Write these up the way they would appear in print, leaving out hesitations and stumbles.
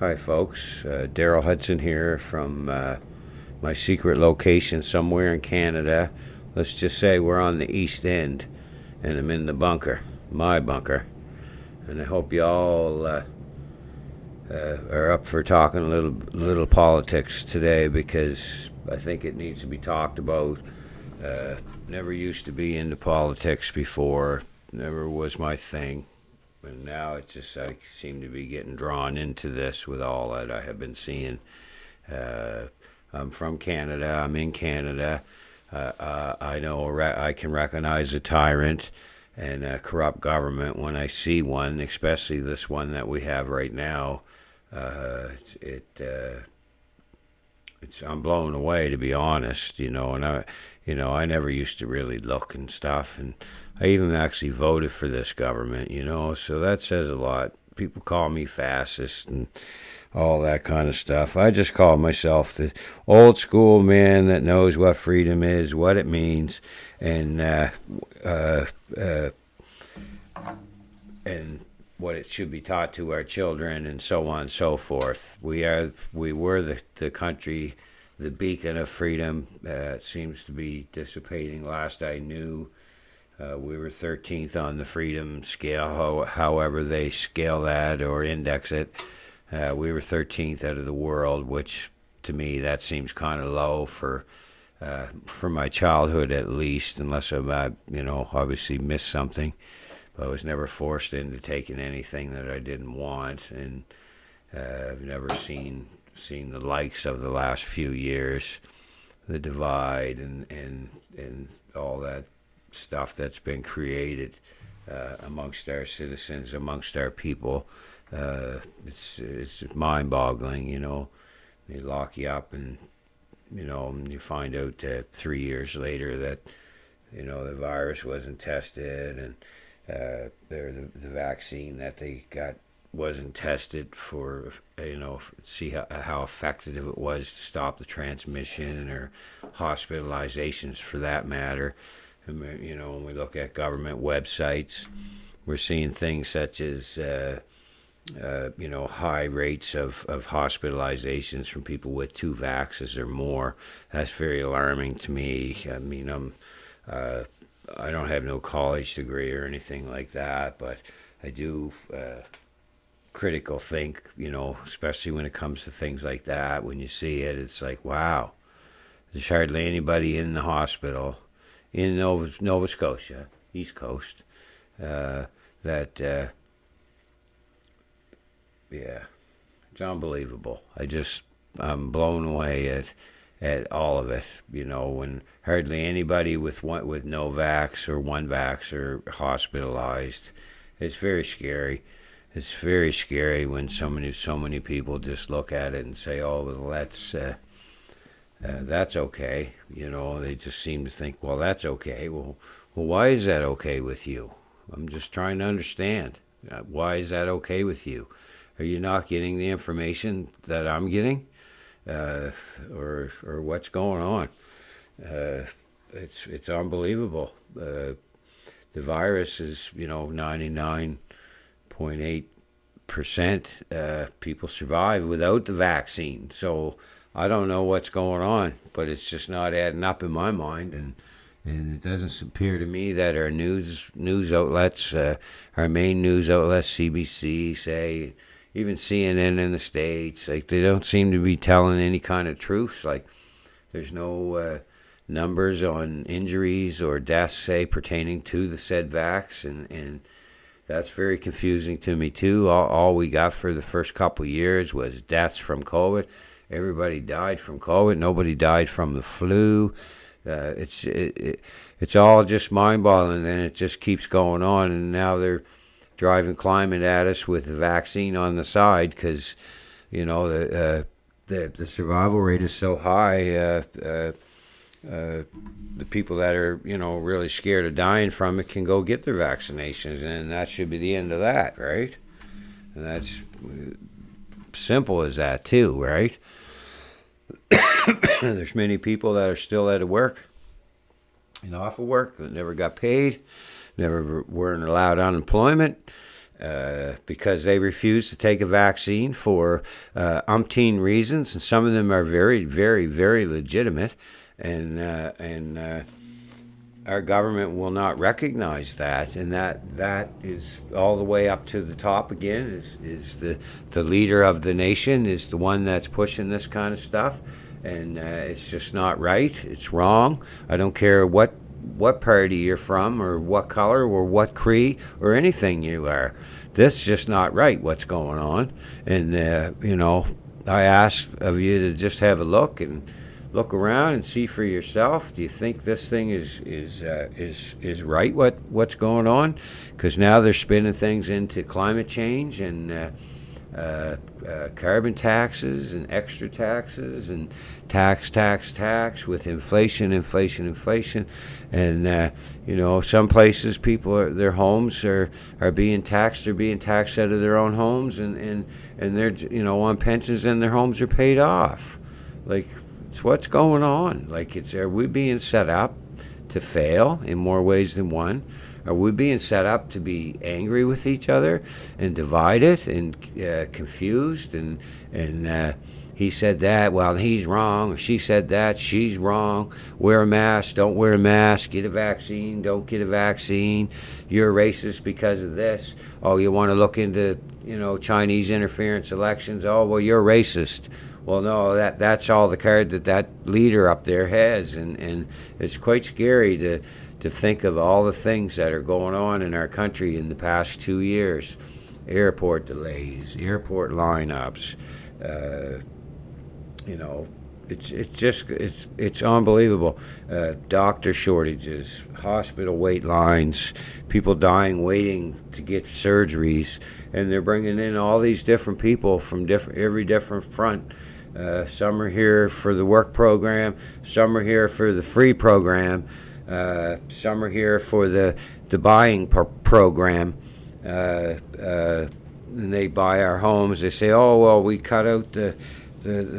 Hi, folks. Daryl Hudson here from my secret location somewhere in Canada. Let's just say we're on the East End, and I'm in the bunker, my bunker. And I hope you all are up for talking a little politics today because I think it needs to be talked about. Uh, Never used to be into politics before. Never was my thing. And now it just I seem to be getting drawn into this with all that I have been seeing. Uh, I'm from Canada. I'm in Canada. I know I can recognize a tyrant and a corrupt government when I see one, especially this one that we have right now. Uh, it, it it's I'm blown away, to be honest. I never used to really look and stuff, and I even actually voted for this government. So that says a lot. People call me fascist and all that kind of stuff. I just call myself the old school man that knows what freedom is, what it means, and uh, uh, and what it should be taught to our children, and so on and so forth. We were the country, the beacon of freedom. It seems to be dissipating. Last I knew, we were 13th on the freedom scale, however they scale that or index it. We were 13th out of the world, which to me that seems kind of low for my childhood at least, unless I obviously missed something. But I was never forced into taking anything that I didn't want, and I've never seen the likes of the last few years, the divide and all that stuff that's been created amongst our citizens, amongst our people. It's mind-boggling. They lock you up, and you find out 3 years later that the virus wasn't tested, and the vaccine that they got wasn't tested for see how effective it was to stop the transmission or hospitalizations for that matter. And, when we look at government websites, we're seeing things such as high rates of hospitalizations from people with two vaxes or more. That's very alarming to me. I mean, uh, I don't have no college degree or anything like that, but I do critical think, especially when it comes to things like that. When you see it, it's like, wow, there's hardly anybody in the hospital in Nova Scotia, East Coast, that yeah, it's unbelievable. I'm blown away at all of it. When hardly anybody with no vax or one vax are hospitalized, it's very scary. It's very scary when so many people just look at it and say, "Oh, well, that's okay." They just seem to think, "Well, that's okay." Well, why is that okay with you? I'm just trying to understand. Why is that okay with you? Are you not getting the information that I'm getting, or what's going on? Uh, it's unbelievable. The virus is 99.8% people survive without the vaccine. So I don't know what's going on, but it's just not adding up in my mind, and it doesn't appear to me that our news outlets, our main news outlets, CBC, say, even CNN in the States, like they don't seem to be telling any kind of truths. Like there's no numbers on injuries or deaths, say, pertaining to the said vax, and that's very confusing to me too. All we got for the first couple of years was deaths from COVID. Everybody died from COVID. Nobody died from the flu. It's all just mind-boggling, and it just keeps going on. And now they're driving climate at us with the vaccine on the side because the survival rate is so high. The people that are really scared of dying from it can go get their vaccinations, and that should be the end of that, right? And that's simple as that too, right? There's many people that are still out of work and off of work that never got paid, never weren't allowed unemployment, because they refuse to take a vaccine for umpteen reasons, and some of them are very, very, very legitimate, and our government will not recognize that, and that is all the way up to the top again. Is the leader of the nation is the one that's pushing this kind of stuff, and it's just not right. It's wrong. I don't care what party you're from, or what color, or what creed, or anything you are. This is just not right, what's going on. And I ask of you to just have a look and look around and see for yourself. Do you think this thing is right? What's going on? Because now they're spinning things into climate change and carbon taxes and extra taxes and tax with inflation, and some places their homes are being taxed. They're being taxed out of their own homes, and they're on pensions, and their homes are paid off. Like, it's what's going on. Like, are we being set up to fail in more ways than one? Are we being set up to be angry with each other and divided and confused? And he said that, well, he's wrong. Or she said that, she's wrong. Wear a mask, don't wear a mask. Get a vaccine, don't get a vaccine. You're racist because of this. Oh, you want to look into Chinese interference elections? Oh, well, you're racist. Well, no, that's all the card that leader up there has, and it's quite scary to think of all the things that are going on in our country in the past 2 years. Airport delays, airport lineups, it's unbelievable. Doctor shortages, hospital wait lines, people dying waiting to get surgeries, and they're bringing in all these different people from every different front. Some are here for the work program, some are here for the free program, some are here for the buying program. And they buy our homes. They say, oh, well, we cut out the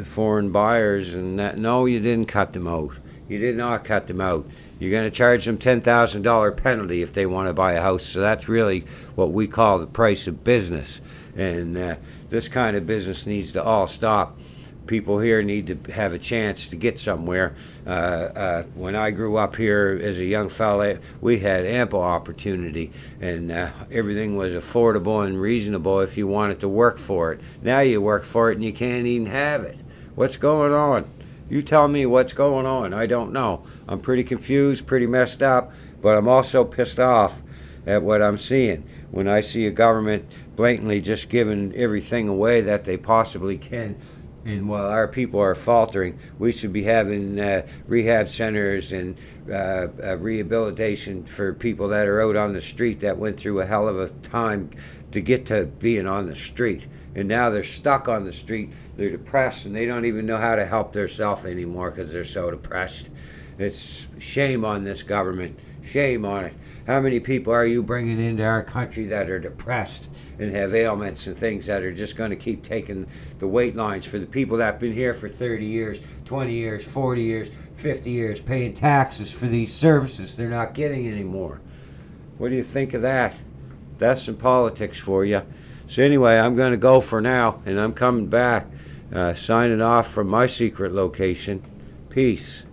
foreign buyers, and that. No, you didn't cut them out. You did not cut them out. You're going to charge them $10,000 penalty if they want to buy a house. So that's really what we call the price of business. And this kind of business needs to all stop. People here need to have a chance to get somewhere. When I grew up here as a young fella, we had ample opportunity, and everything was affordable and reasonable if you wanted to work for it. Now you work for it and you can't even have it. What's going on? You tell me what's going on. I don't know. I'm pretty confused, pretty messed up, but I'm also pissed off at what I'm seeing. When I see a government blatantly just giving everything away that they possibly can, and while our people are faltering, we should be having rehab centers and rehabilitation for people that are out on the street that went through a hell of a time to get to being on the street. And now they're stuck on the street. They're depressed, and they don't even know how to help themselves anymore because they're so depressed. It's shame on this government. Shame on it. How many people are you bringing into our country that are depressed and have ailments and things that are just going to keep taking the wait lines for the people that have been here for 30 years, 20 years, 40 years, 50 years, paying taxes for these services they're not getting anymore? What do you think of that? That's some politics for you. So anyway, I'm going to go for now, and I'm coming back, signing off from my secret location. Peace.